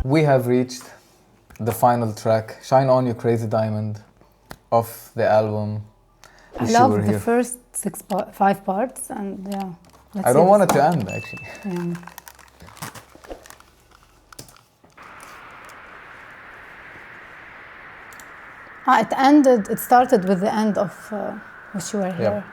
We have reached the final track, Shine On You Crazy Diamond, of the album. I Wish You love Were the Here. first 5 parts, and yeah. Let's I see don't the want it to second. end, actually. Yeah. It started with the end of Wish You Were Here.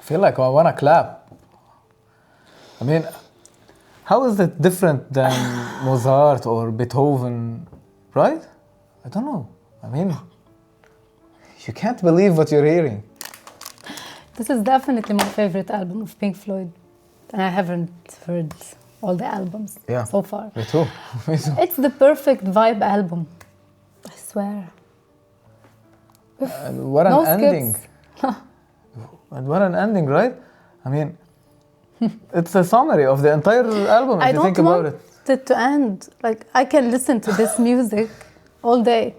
feel like I want to clap. I mean, how is it different than Mozart or Beethoven, right? I don't know. I mean, you can't believe what you're hearing. This is definitely my favorite album of Pink Floyd. And I haven't heard all the albums so far. Me too. Me too. It's the perfect vibe album. I swear. And what an No ending. skips. And what an ending, right? I mean, it's a summary of the entire album if you think about it. I don't want it to end. Like, I can listen to this music all day.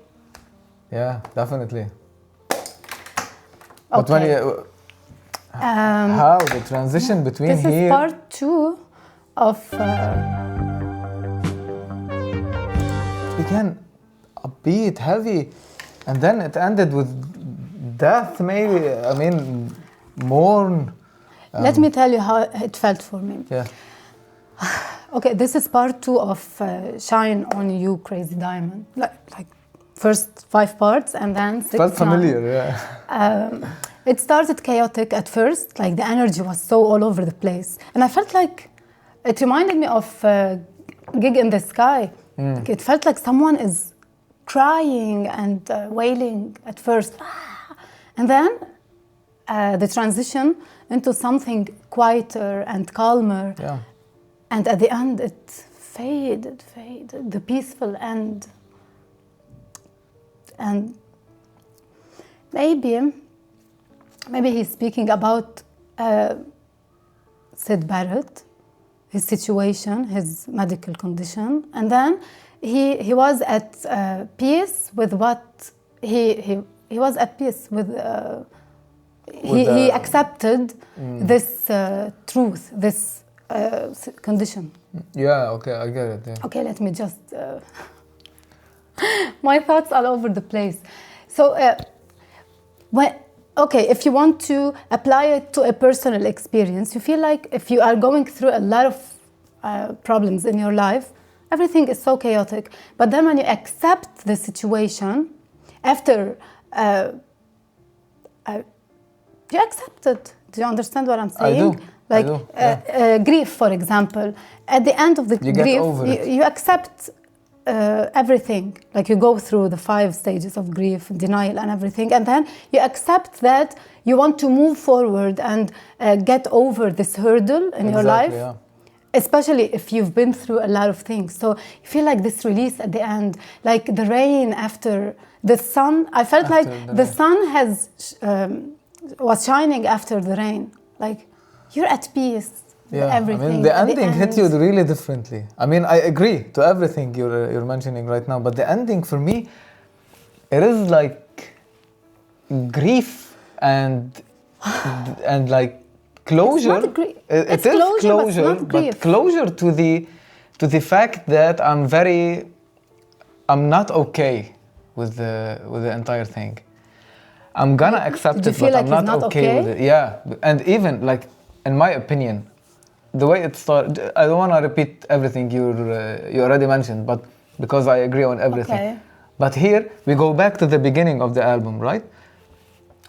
Yeah, definitely. But when you... how the transition between this here... This is part 2 of... began upbeat, heavy, and then it ended with death, maybe. I mean, mourn. Let me tell you how it felt for me. Yeah. Okay, this is part 2 of Shine on You, Crazy Diamond. Like first 5 parts and then 6. Felt familiar, yeah. It started chaotic at first, like the energy was so all over the place. And I felt like it reminded me of Gig in the Sky. Like it felt like someone is crying and wailing at first. And then the transition into something quieter and calmer. Yeah. And at the end, it faded, the peaceful end. And maybe he's speaking about Sid Barrett, his situation, his medical condition, and then he was at peace with what he was at peace with. He accepted this truth, this condition. Yeah. Okay, I get it. Yeah. Okay, let me just. My thoughts all over the place. So, if you want to apply it to a personal experience, you feel like if you are going through a lot of problems in your life, everything is so chaotic. But then when you accept the situation, after you accept it. Do you understand what I'm saying? I do. Like Yeah. Grief, for example. At the end of the grief, you accept everything. Like you go through the 5 stages of grief, denial and everything. And then you accept that you want to move forward and get over this hurdle in your life. Yeah. Especially if you've been through a lot of things. So you feel like this release at the end, like the rain after the sun. I felt like the sun was shining after the rain. Like you're at peace. Yeah, everything. I mean, the ending hit you really differently. I mean, I agree to everything you're mentioning right now, but the ending for me, it is like grief and like closure. It's it is closure, but closure to the fact that I'm not okay with the entire thing. I'm gonna accept it, but I'm not okay with it. Yeah, and even like in my opinion, the way it started, I don't want to repeat everything you already mentioned, but because I agree on everything. Okay. But here we go back to the beginning of the album, right?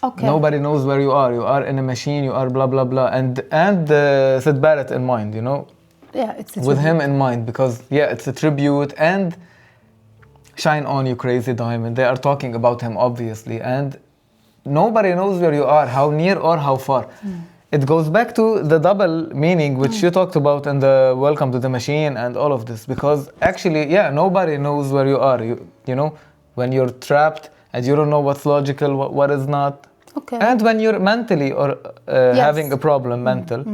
Okay. Nobody knows where you are. You are in a machine. You are blah blah blah, and Sid Barrett in mind, you know. Yeah, it's a with tribute. him in mind, because it's a tribute, and Shine on You, Crazy Diamond. They are talking about him obviously, and nobody knows where you are, how near or how far. It goes back to the double meaning which you talked about in the Welcome to the Machine and all of this, because actually, nobody knows where you are. You know, when you're trapped and you don't know what's logical, what is not. Okay. And when you're mentally or having a problem, mental,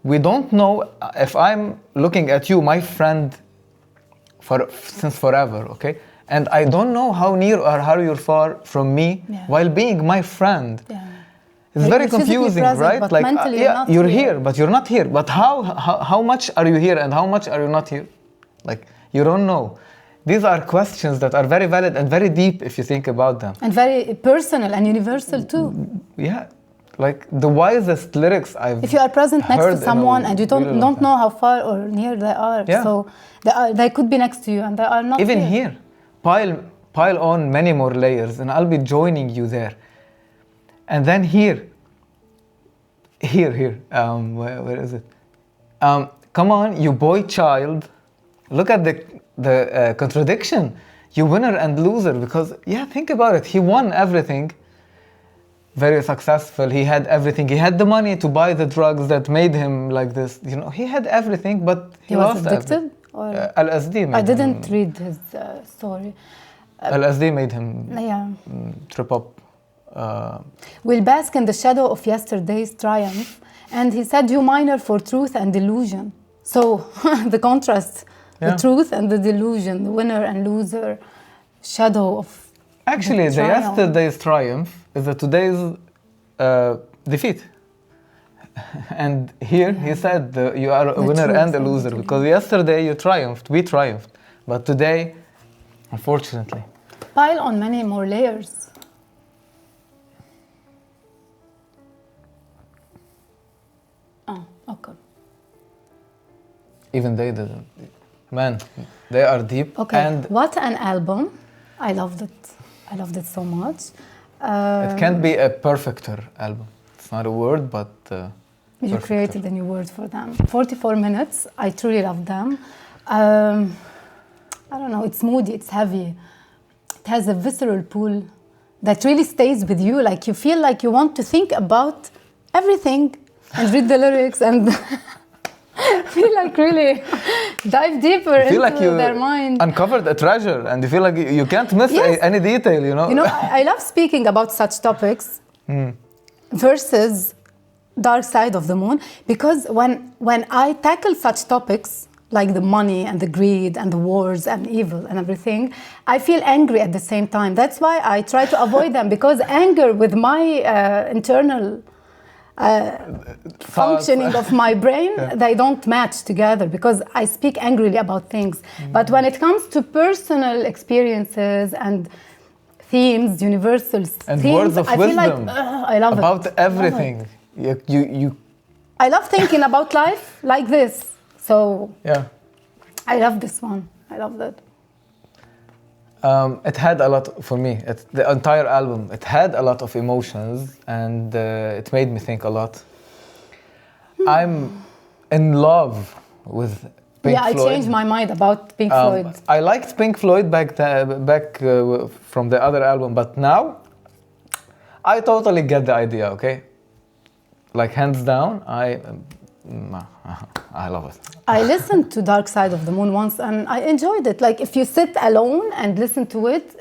we don't know if I'm looking at you, my friend, since forever, okay? And I don't know how near or how you're far from me while being my friend. Yeah. It's very confusing, present, right? But like, you're here, but you're not here. But how much are you here and how much are you not here? Like, you don't know. These are questions that are very valid and very deep if you think about them. And very personal and universal too. Yeah. Like the wisest lyrics I've If you are present next to someone and you don't know how far or near they are, so they could be next to you and they are not even here. Pile on many more layers and I'll be joining you there. And then here, Here. Where is it? Come on, you boy child. Look at the contradiction. You winner and loser, because think about it. He won everything. Very successful. He had everything. He had the money to buy the drugs that made him like this. You know, he had everything, but he was lost addicted. LSD. I didn't read his story. LSD made him trip up. We'll bask in the shadow of yesterday's triumph, and he said, "You miner for truth and delusion." So the contrast, the truth and the delusion, the winner and loser, shadow of. Actually, the yesterday's triumph is today's defeat. And here he said you are a winner and a loser, because yesterday you triumphed, we triumphed. But today, unfortunately. Pile on many more layers. Oh, okay. Even they didn't. Man, they are deep. Okay, and what an album. I loved it. I loved it so much. It can't be a perfecter album. It's not a word, but you created a new word for them. 44 minutes. I truly love them. I don't know. It's moody. It's heavy. It has a visceral pull that really stays with you. Like you feel like you want to think about everything and read the lyrics and feel like really dive deeper into their mind. Uncovered a treasure, and you feel like you can't miss any detail, you know? You know, I love speaking about such topics versus Dark Side of the Moon, because when I tackle such topics, like the money and the greed and the wars and evil and everything, I feel angry at the same time. That's why I try to avoid them, because anger with my internal functioning of my brain, they don't match together, because I speak angrily about things. But when it comes to personal experiences and themes, universal and themes, words of I wisdom feel like I love about everything. I love thinking about life like this. So I love this one. I love that. It had a lot for me. The entire album. It had a lot of emotions, and it made me think a lot. I'm in love with Pink Floyd. I changed my mind about Pink Floyd. I liked Pink Floyd back from the other album, but now I totally get the idea. Okay, like hands down, I love it. I listened to Dark Side of the Moon once and I enjoyed it. Like if you sit alone and listen to it,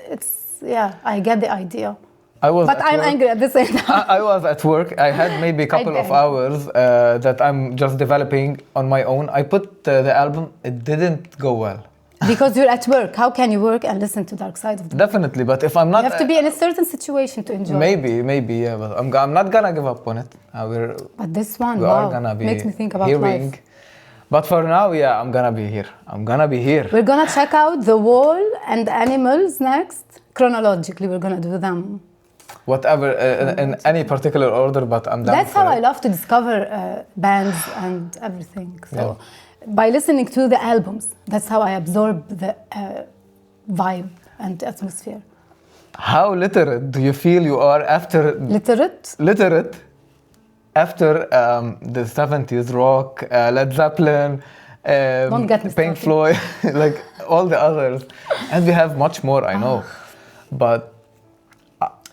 I get the idea. But I'm angry at the same time. I was at work. I had maybe a couple of hours that I'm just developing on my own. I put the album. It didn't go well. Because you're at work. How can you work and listen to Dark Side of the Moon? Definitely, but if I'm not... You have to be in a certain situation to enjoy Maybe, yeah. But I'm not gonna give up on it. But this one, are gonna be makes me think about life. But for now, I'm gonna be here. We're gonna check out The Wall and Animals next. Chronologically, we're gonna do them. Whatever, in any particular order, but I'm down. That's how I love to discover bands and everything. So, by listening to the albums, that's how I absorb the vibe and atmosphere. How literate do you feel you are after... Literate? After the 70s rock, Led Zeppelin, Pink Floyd, like all the others. And we have much more, I know. But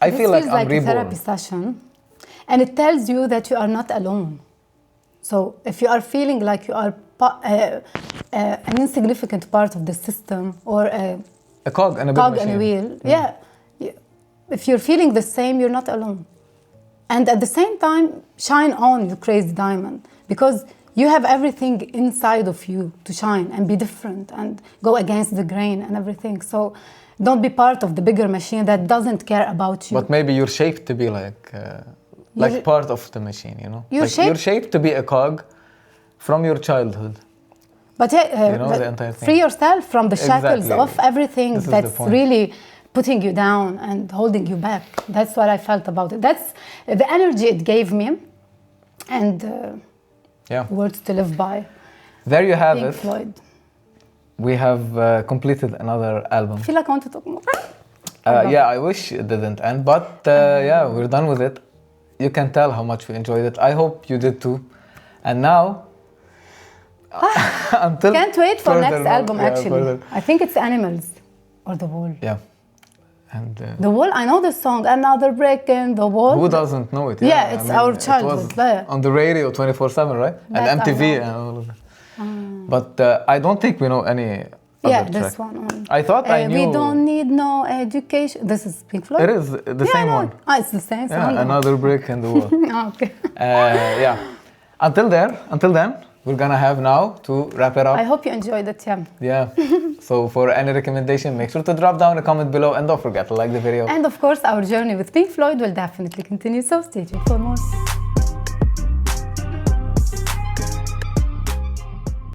I feel like I'm reborn. This feels like a therapy session. And it tells you that you are not alone. So if you are feeling like you are an insignificant part of the system or a cog in a wheel, if you're feeling the same, you're not alone. And at the same time, shine on, you crazy diamond, because you have everything inside of you to shine and be different and go against the grain and everything. So don't be part of the bigger machine that doesn't care about you. But maybe you're shaped to be like part of the machine, you know? You're shaped to be a cog from your childhood. But the entire thing. Free yourself from the shackles of everything that's really putting you down and holding you back. That's what I felt about it. That's the energy it gave me, and words to live by. There you have Pink it. Floyd. We have completed another album. I feel like I want to talk more. I wish it didn't end, but we're done with it. you can tell how much we enjoyed it. I hope you did too. And now, until can't wait for next album. Actually, further. I think it's Animals or The Wall. Yeah, and The Wall. I know the song. Another Break in the Wall. who doesn't know it? Yeah, it's our childhood. It was on the radio 24/7, right? That and MTV and all of that. But I don't think we know any. Yeah, other this track. one. Only. I thought I knew. We don't need no education. This is Pink Floyd. It is the same one. Ah, it's the same song. Yeah, Another Brick in the Wall. Okay. Yeah. Until then, we're gonna have now to wrap it up. I hope you enjoyed it, yeah. Yeah. So for any recommendation, make sure to drop down a comment below and don't forget to like the video. And of course, our journey with Pink Floyd will definitely continue, so stay tuned for more.